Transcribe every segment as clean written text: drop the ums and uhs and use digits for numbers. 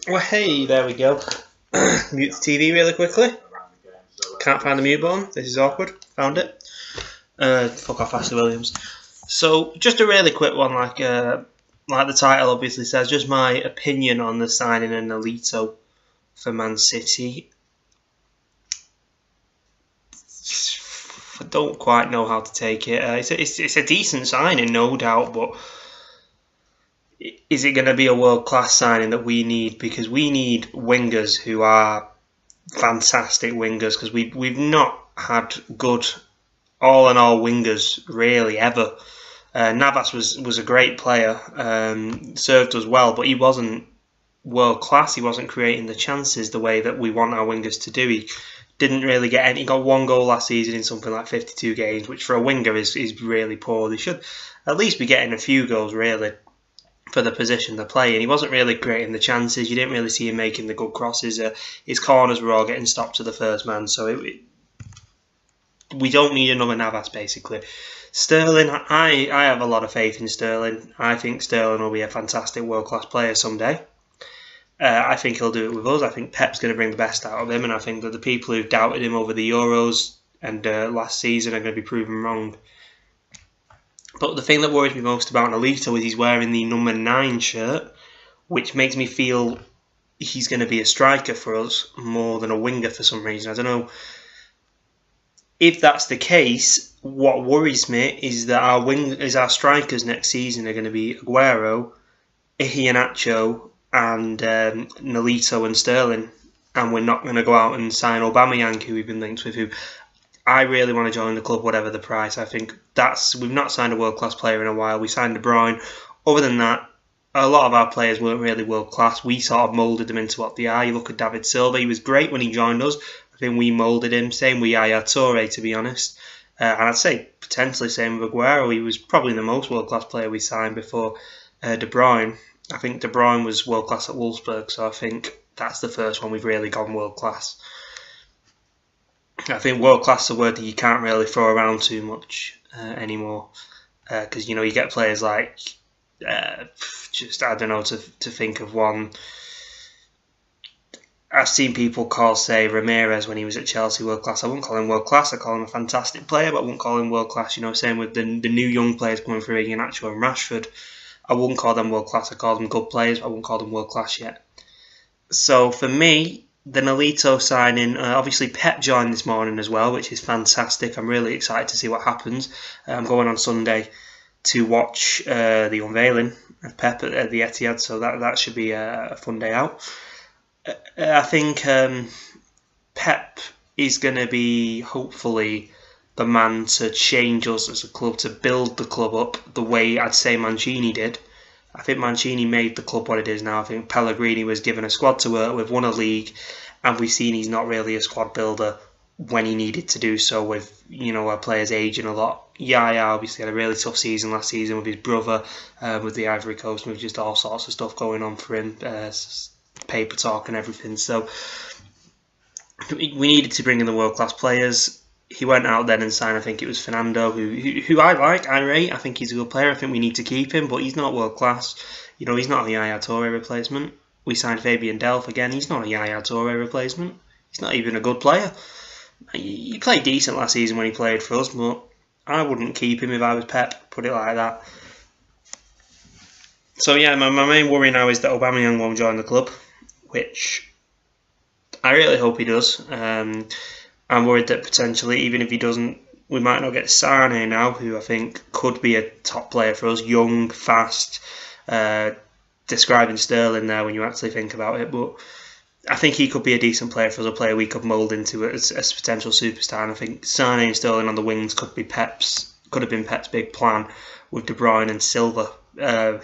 Well, hey, there we go. Mute the TV really quickly. Can't find the mute button. This is awkward. Found it. Fuck off, Ashley Williams. So, just a really quick one, like the title obviously says, just my opinion on the signing of Nolito for Man City. I don't quite know how to take it. It's a decent signing, no doubt, but is it going to be a world-class signing that we need? Because we need wingers who are fantastic wingers, because we've not had good all-in-all wingers really ever. Navas was a great player, served us well, but he wasn't world-class. He wasn't creating the chances the way that we want our wingers to do. He didn't really get any. He got one goal last season in something like 52 games, which for a winger is really poor. They should at least be getting a few goals, really, for the position they're playing. He wasn't really creating the chances. You didn't really see him making the good crosses. His corners were all getting stopped to the first man. So we don't need another Navas, basically. Sterling, I have a lot of faith in Sterling. I think Sterling will be a fantastic world-class player someday. I think he'll do it with us. I think Pep's going to bring the best out of him, and I think that the people who've doubted him over the Euros and last season are going to be proven wrong. But the thing that worries me most about Nolito is he's wearing the number 9 shirt, which makes me feel he's going to be a striker for us more than a winger for some reason. I don't know. If that's the case, what worries me is that our strikers next season are going to be Aguero, Iheanacho, and Nolito and Sterling, and we're not going to go out and sign Aubameyang, who we've been linked with, who I really want to join the club, whatever the price. I think we've not signed a world-class player in a while. We signed De Bruyne. Other than that, a lot of our players weren't really world-class. We sort of moulded them into what they are. You look at David Silva, he was great when he joined us. I think we moulded him. Same with Yaya Toure, to be honest. And I'd say potentially same with Aguero. He was probably the most world-class player we signed before De Bruyne. I think De Bruyne was world-class at Wolfsburg, so I think that's the first one we've really gone world-class. I think world-class is a word that you can't really throw around too much anymore, because you get players like, just, I don't know, to think of one. I've seen people call, say, Ramirez when he was at Chelsea world-class. I wouldn't call him world-class. I call him a fantastic player, but I wouldn't call him world-class. Same with the new young players coming through, Iheanacho and Rashford. I wouldn't call them world-class. I call them good players, but I wouldn't call them world-class yet. So for me, the Nolito signing, obviously Pep joined this morning as well, which is fantastic. I'm really excited to see what happens. I'm going on Sunday to watch the unveiling of Pep at the Etihad, so that should be a fun day out. I think Pep is going to be, hopefully, the man to change us as a club, to build the club up the way I'd say Mancini did. I think Mancini made the club what it is now. I think Pellegrini was given a squad to work with, won a league, and we've seen he's not really a squad builder when he needed to do so, with our players aging a lot. Yaya obviously had a really tough season last season with his brother, with the Ivory Coast, with just all sorts of stuff going on for him, paper talk and everything. So we needed to bring in the world-class players. He went out then and signed, I think it was Fernando, who I like, I rate. I think he's a good player. I think we need to keep him, but he's not world-class. He's not a Yaya Toure replacement. We signed Fabian Delph again. He's not a Yaya Toure replacement. He's not even a good player. He played decent last season when he played for us, but I wouldn't keep him if I was Pep, put it like that. So yeah, my main worry now is that Aubameyang won't join the club, which I really hope he does. I'm worried that potentially, even if he doesn't, we might not get Sane now, who I think could be a top player for us. Young, fast, describing Sterling there when you actually think about it. But I think he could be a decent player for us, a player we could mould into as a potential superstar. And I think Sane and Sterling on the wings could have been Pep's big plan, with De Bruyne and Silva,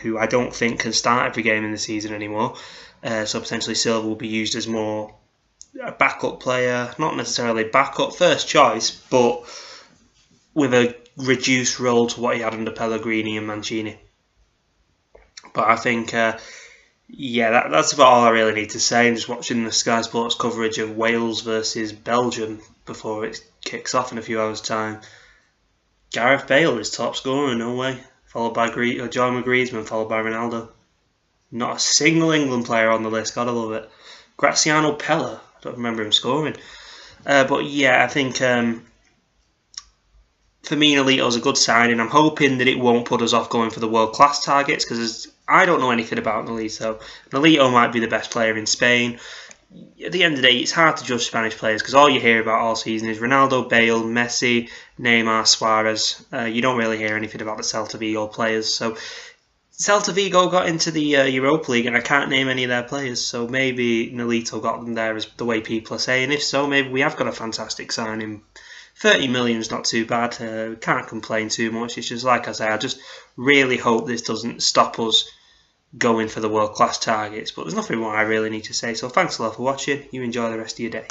who I don't think can start every game in the season anymore. So potentially Silva will be used as more a backup player, not necessarily backup, first choice, but with a reduced role to what he had under Pellegrini and Mancini. But I think, that's about all I really need to say. I'm just watching the Sky Sports coverage of Wales versus Belgium before it kicks off in a few hours' time. Gareth Bale is top scorer, no way, followed by John Griezmann, followed by Ronaldo. Not a single England player on the list. Gotta love it. Graziano Pella. I don't remember him scoring. But yeah, I think for me, Nolito's a good signing. I'm hoping that it won't put us off going for the world-class targets, because I don't know anything about Nolito. Nolito might be the best player in Spain. At the end of the day, it's hard to judge Spanish players because all you hear about all season is Ronaldo, Bale, Messi, Neymar, Suarez. You don't really hear anything about the Celta Vigo players. So Celta Vigo got into the Europa League and I can't name any of their players. So maybe Nolito got them there, as the way people are saying. If so, maybe we have got a fantastic signing. 30 million is not too bad. Can't complain too much. It's just, like I say, I just really hope this doesn't stop us going for the world-class targets. But there's nothing more I really need to say. So thanks a lot for watching. You enjoy the rest of your day.